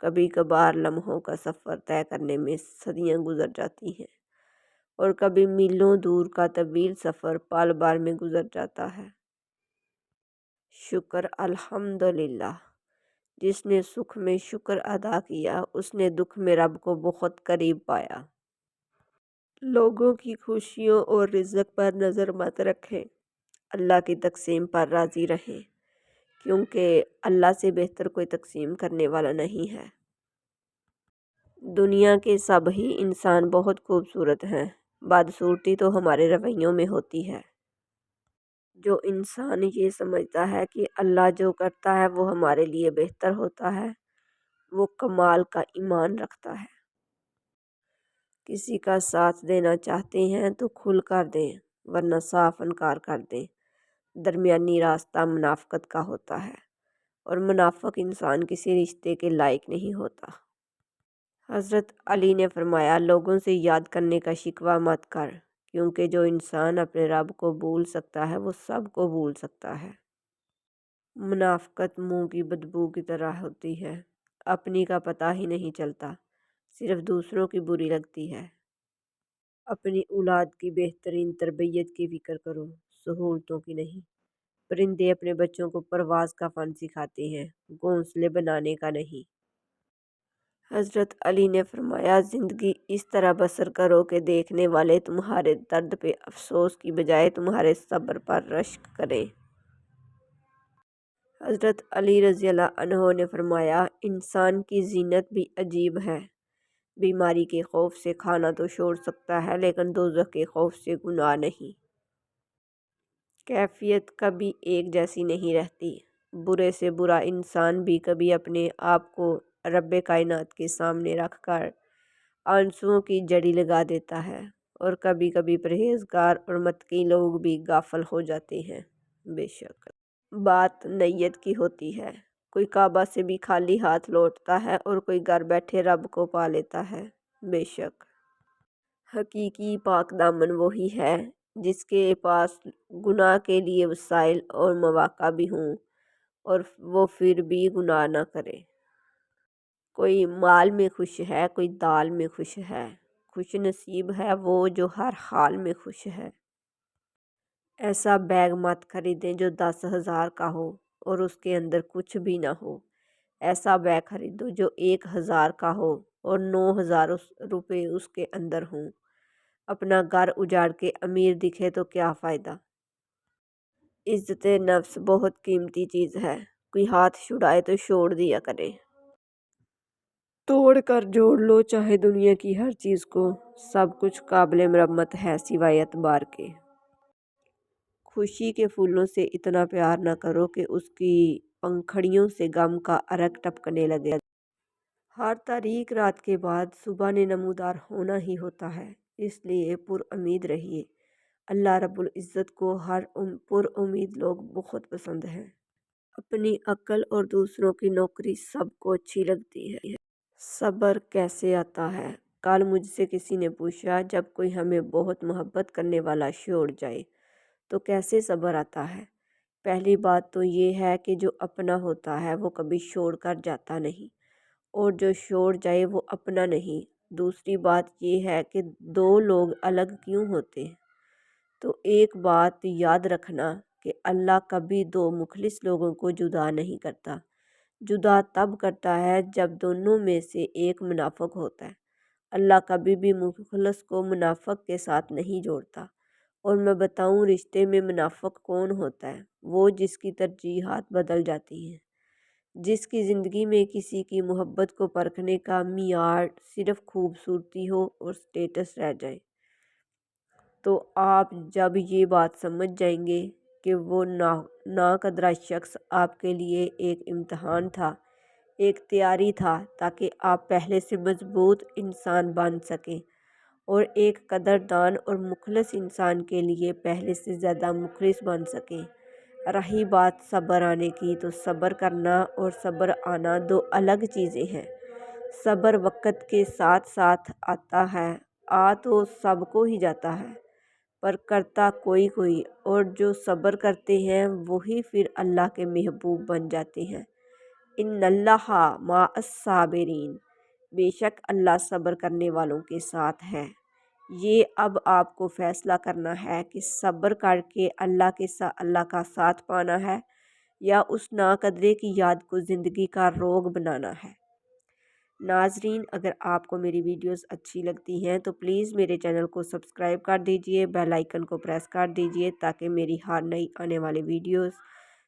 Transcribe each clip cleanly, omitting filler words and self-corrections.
کبھی کبھار لمحوں کا سفر طے کرنے میں صدیاں گزر جاتی ہیں، اور کبھی میلوں دور کا طویل سفر پل بھر میں گزر جاتا ہے۔ شکر الحمدللہ، جس نے سکھ میں شکر ادا کیا اس نے دکھ میں رب کو بہت قریب پایا۔ لوگوں کی خوشیوں اور رزق پر نظر مت رکھیں، اللہ کی تقسیم پر راضی رہیں، کیونکہ اللہ سے بہتر کوئی تقسیم کرنے والا نہیں ہے۔ دنیا کے سب ہی انسان بہت خوبصورت ہیں، بدصورتی تو ہمارے رویوں میں ہوتی ہے۔ جو انسان یہ سمجھتا ہے کہ اللہ جو کرتا ہے وہ ہمارے لیے بہتر ہوتا ہے، وہ کمال کا ایمان رکھتا ہے۔ کسی کا ساتھ دینا چاہتے ہیں تو کھل کر دیں، ورنہ صاف انکار کر دیں۔ درمیانی راستہ منافقت کا ہوتا ہے، اور منافق انسان کسی رشتے کے لائق نہیں ہوتا۔ حضرت علی نے فرمایا، لوگوں سے یاد کرنے کا شکوہ مت کر، کیونکہ جو انسان اپنے رب کو بھول سکتا ہے وہ سب کو بھول سکتا ہے۔ منافقت منہ کی بدبو کی طرح ہوتی ہے، اپنی کا پتہ ہی نہیں چلتا، صرف دوسروں کی بری لگتی ہے۔ اپنی اولاد کی بہترین تربیت کی فکر کرو، سہولتوں کی نہیں۔ پرندے اپنے بچوں کو پرواز کا فن سکھاتے ہیں، گھونسلے بنانے کا نہیں۔ حضرت علی نے فرمایا، زندگی اس طرح بسر کرو کہ دیکھنے والے تمہارے درد پہ افسوس کی بجائے تمہارے صبر پر رشک کریں۔ حضرت علی رضی اللہ عنہ نے فرمایا، انسان کی زینت بھی عجیب ہے۔ بیماری کے خوف سے کھانا تو چھوڑ سکتا ہے، لیکن دوزخ کے خوف سے گناہ نہیں۔ کیفیت کبھی ایک جیسی نہیں رہتی۔ برے سے برا انسان بھی کبھی اپنے آپ کو رب کائنات کے سامنے رکھ کر آنسوؤں کی جڑی لگا دیتا ہے، اور کبھی کبھی پرہیزگار اور متقی لوگ بھی غافل ہو جاتے ہیں۔ بے شک بات نیت کی ہوتی ہے، کوئی کعبہ سے بھی خالی ہاتھ لوٹتا ہے اور کوئی گھر بیٹھے رب کو پا لیتا ہے۔ بے شک حقیقی پاک دامن وہی ہے جس کے پاس گناہ کے لیے وسائل اور مواقع بھی ہوں، اور وہ پھر بھی گناہ نہ کرے۔ کوئی مال میں خوش ہے، کوئی دال میں خوش ہے، خوش نصیب ہے وہ جو ہر حال میں خوش ہے۔ ایسا بیگ مت خریدیں جو 10,000 کا ہو اور اس کے اندر کچھ بھی نہ ہو۔ ایسا بیگ خریدو جو 1,000 کا ہو اور 9,000 روپے اس کے اندر ہوں۔ اپنا گھر اجاڑ کے امیر دکھے تو کیا فائدہ۔ عزت نفس بہت قیمتی چیز ہے، کوئی ہاتھ چھڑائے تو چھوڑ دیا کرے۔ توڑ کر جوڑ لو چاہے دنیا کی ہر چیز کو، سب کچھ قابل مرمت ہے سوائے اعتبار کے۔ خوشی کے پھولوں سے اتنا پیار نہ کرو کہ اس کی پنکھڑیوں سے غم کا عرق ٹپکنے لگے۔ ہر تاریک رات کے بعد صبح نے نمودار ہونا ہی ہوتا ہے، اس لیے پر امید رہیے۔ اللہ رب العزت کو پر امید لوگ بہت پسند ہیں۔ اپنی عقل اور دوسروں کی نوکری سب کو اچھی لگتی ہے۔ صبر کیسے آتا ہے؟ کل مجھ سے کسی نے پوچھا، جب کوئی ہمیں بہت محبت کرنے والا چھوڑ جائے تو کیسے صبر آتا ہے؟ پہلی بات تو یہ ہے کہ جو اپنا ہوتا ہے وہ کبھی چھوڑ کر جاتا نہیں، اور جو چھوڑ جائے وہ اپنا نہیں۔ دوسری بات یہ ہے کہ دو لوگ الگ کیوں ہوتے ہیں؟ تو ایک بات یاد رکھنا کہ اللہ کبھی دو مخلص لوگوں کو جدا نہیں کرتا۔ جدا تب کرتا ہے جب دونوں میں سے ایک منافق ہوتا ہے۔ اللہ کبھی بھی مخلص کو منافق کے ساتھ نہیں جوڑتا۔ اور میں بتاؤں رشتے میں منافق کون ہوتا ہے؟ وہ جس کی ترجیحات بدل جاتی ہیں، جس کی زندگی میں کسی کی محبت کو پرکھنے کا معیار صرف خوبصورتی ہو اور سٹیٹس رہ جائے۔ تو آپ جب یہ بات سمجھ جائیں گے کہ وہ ناقدرہ شخص آپ کے لیے ایک امتحان تھا، ایک تیاری تھا تاکہ آپ پہلے سے مضبوط انسان بن سکیں، اور ایک قدردان اور مخلص انسان کے لیے پہلے سے زیادہ مخلص بن سکیں۔ رہی بات صبر آنے کی، تو صبر کرنا اور صبر آنا دو الگ چیزیں ہیں۔ صبر وقت کے ساتھ ساتھ آتا ہے، آ تو سب کو ہی جاتا ہے، پر کرتا کوئی کوئی، اور جو صبر کرتے ہیں وہی پھر اللہ کے محبوب بن جاتے ہیں۔ ان اللہ ما الصابرین، بے شک اللہ صبر کرنے والوں کے ساتھ ہے۔ یہ اب آپ کو فیصلہ کرنا ہے کہ صبر کر کے اللہ کا ساتھ پانا ہے یا اس ناقدرے کی یاد کو زندگی کا روگ بنانا ہے۔ ناظرین، اگر آپ کو میری ویڈیوز اچھی لگتی ہیں تو پلیز میرے چینل کو سبسکرائب کر دیجئے، بیل آئیکن کو پریس کر دیجئے تاکہ میری ہر نئی آنے والی ویڈیوز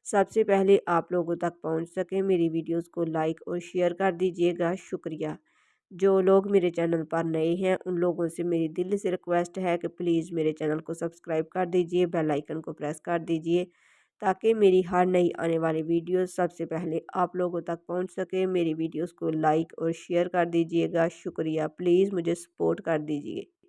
سب سے پہلے آپ لوگوں تک پہنچ سکیں۔ میری ویڈیوز کو لائک اور شیئر کر دیجئے گا، شکریہ۔ جو لوگ میرے چینل پر نئے ہیں ان لوگوں سے میری دل سے ریکویسٹ ہے کہ پلیز میرے چینل کو سبسکرائب کر دیجئے، بیل آئیکن کو پریس کر دیجئے تاکہ میری ہر نئی آنے والی ویڈیوز سب سے پہلے آپ لوگوں تک پہنچ سکے۔ میری ویڈیوز کو لائک اور شیئر کر دیجئے گا، شکریہ۔ پلیز مجھے سپورٹ کر دیجئے۔